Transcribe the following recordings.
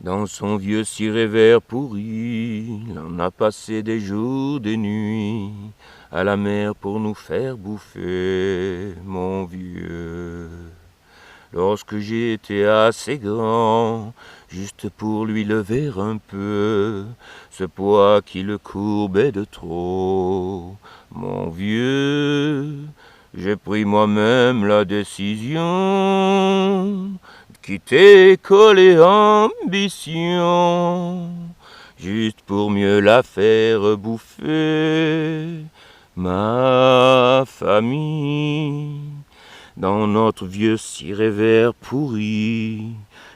Dans son vieux ciré vert pourri, il en a passé des jours, des nuits, à la mer pour nous faire bouffer, mon vieux. Lorsque j'ai été assez grand, juste pour lui lever un peu ce poids qui le courbait de trop, mon vieux, j'ai pris moi-même la décision de quitter école et ambition, juste pour mieux la faire bouffer, ma famille. Dans notre vieux ciré vert pourri,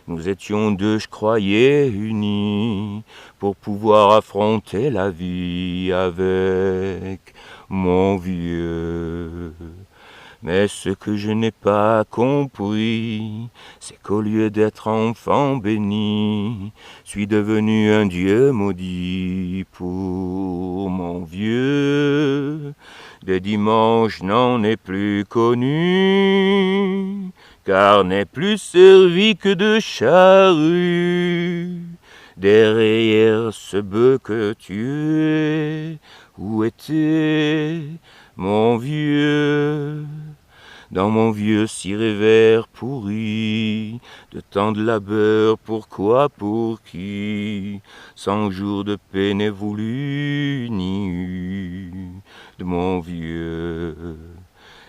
nous étions deux, je croyais, unis, pour pouvoir affronter la vie avec mon vieux. Mais ce que je n'ai pas compris, c'est qu'au lieu d'être enfant béni, je suis devenu un Dieu maudit pour mon vieux. Des dimanches n'en est plus connu, car n'est plus servi que de charrue. Derrière ce bœuf que tu es, où était mon vieux? Dans mon vieux ciré vert pourri, de tant de labeur, pourquoi, pour qui, 100 jours de paix n'est voulu ni eu de mon vieux.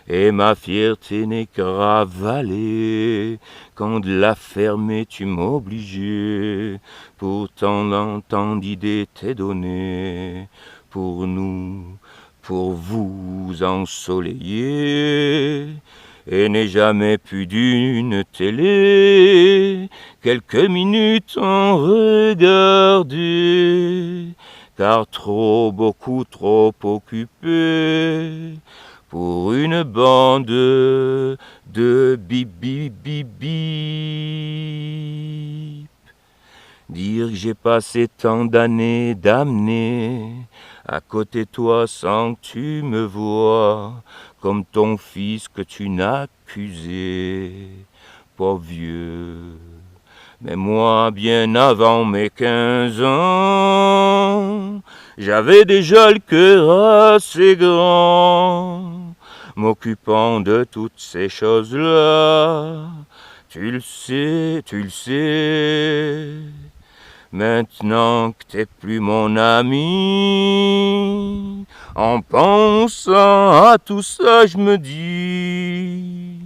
Et ma fierté n'est que ravalée, quand de la fermer tu m'obligeais, pourtant longtemps d'idées t'est donné, pour nous, pour vous ensoleiller, et n'ai jamais pu d'une télé quelques minutes en regarder, car trop, beaucoup trop occupé pour une bande de bip bip bip bip. Dire que j'ai passé tant d'années d'amener à côté de toi sans que tu me vois, comme ton fils que tu n'as qu'usé, pauvre vieux. Mais moi, bien avant mes 15 ans, j'avais déjà le cœur assez grand, m'occupant de toutes ces choses-là. Tu le sais, tu le sais. Maintenant que t'es plus mon ami, en pensant à tout ça, je me dis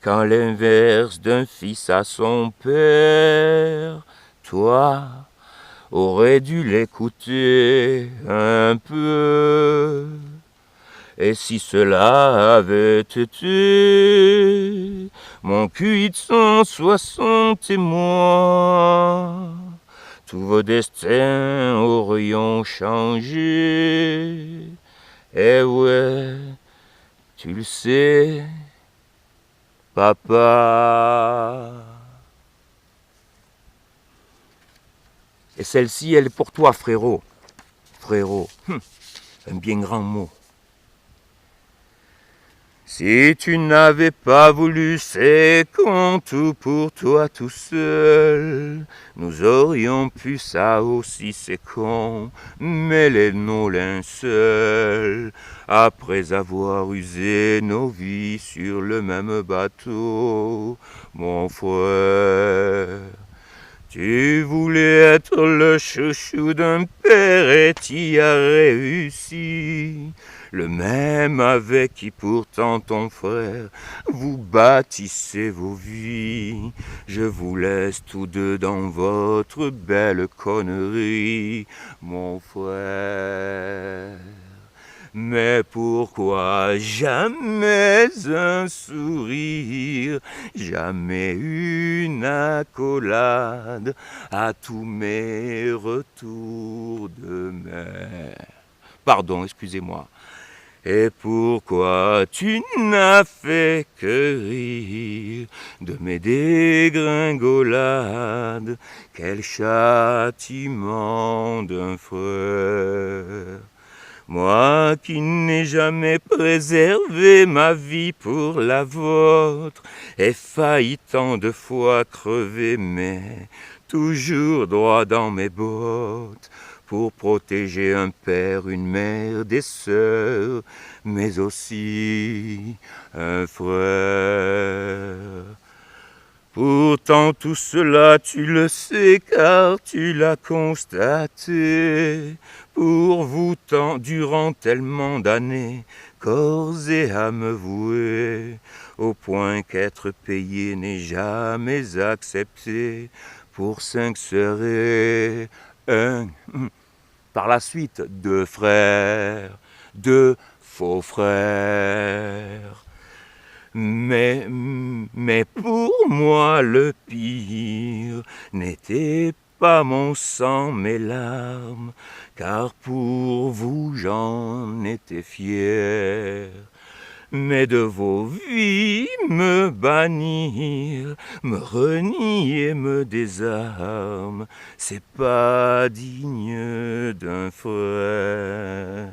qu'à l'inverse d'un fils à son père, toi aurais dû l'écouter un peu. Et si cela avait été mon QI de 160 et moi, tous vos destins aurions changé. Eh ouais, tu le sais, papa. Et celle-ci, elle est pour toi, frérot. Frérot, un bien grand mot. Si tu n'avais pas voulu ces contes pour toi tout seul, nous aurions pu ça aussi c'est con, mêler nos linceuls, après avoir usé nos vies sur le même bateau, mon frère. Tu voulais être le chouchou d'un père et t'y as réussi. Le même avec qui pourtant ton frère, vous bâtissez vos vies. Je vous laisse tous deux dans votre belle connerie, mon frère. Mais pourquoi jamais un sourire, jamais une accolade à tous mes retours de mer? Pardon, excusez-moi. Et pourquoi tu n'as fait que rire de mes dégringolades? Quel châtiment d'un frère! Moi qui n'ai jamais préservé ma vie pour la vôtre, ai failli tant de fois crever, mais toujours droit dans mes bottes, pour protéger un père, une mère, des sœurs, mais aussi un frère. Pourtant tout cela tu le sais car tu l'as constaté, pour vous durant tellement d'années, corps et âme voués, au point qu'être payé n'est jamais accepté, pour 5 sœurs et un, par la suite 2 frères, 2 faux frères. Mais pour moi le pire n'était pas mon sang, mes larmes, car pour vous j'en étais fier. Mais de vos vies me bannir, me renier, me désarme, c'est pas digne d'un frère.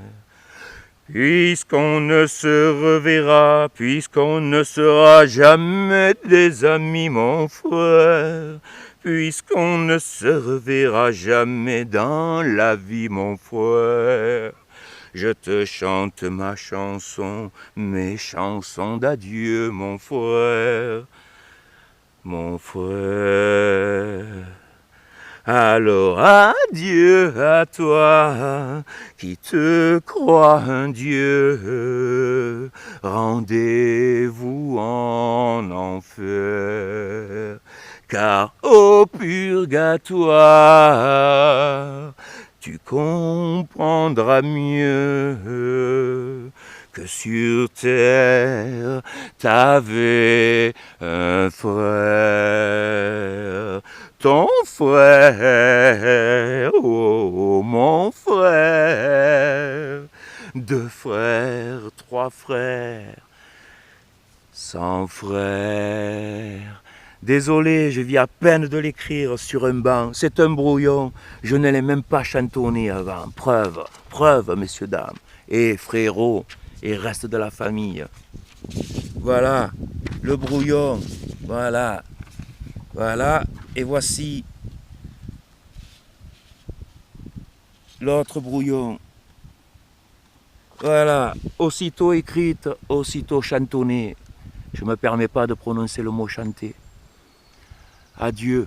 Puisqu'on ne se reverra, puisqu'on ne sera jamais des amis, mon frère, puisqu'on ne se reverra jamais dans la vie, mon frère, je te chante ma chanson, mes chansons d'adieu, mon frère, mon frère. Alors adieu à toi qui te crois un dieu, rendez-vous en enfer, car au purgatoire tu comprendras mieux que sur terre t'avais un frère. Ton frère, oh mon frère, 2 frères, 3 frères, 100 frères. Désolé, je viens à peine de l'écrire sur un banc, c'est un brouillon, je ne l'ai même pas chantonné avant. Preuve, messieurs, dames, et frérots, et reste de la famille. Voilà, le brouillon, voilà. Voilà, et voici l'autre brouillon. Voilà, aussitôt écrite, aussitôt chantonnée. Je ne me permets pas de prononcer le mot chanter. Adieu.